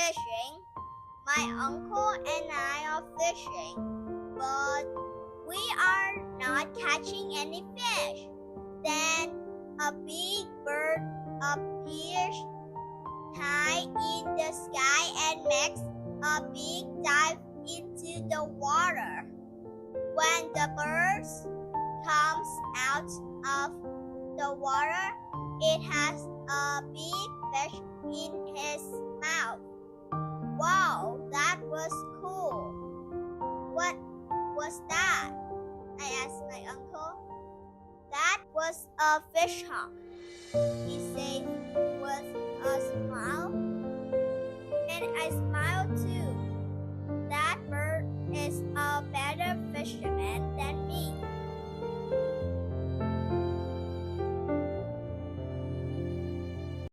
fishing. My uncle and I are fishing, but we are not catching any fish. Then a big bird appears high in the sky and makes a big dive into the water. When the bird comes out of the water, it has a big fish in his mouth. Wow, that was cool. What was that? I asked my uncle. That was a fish hawk, he said.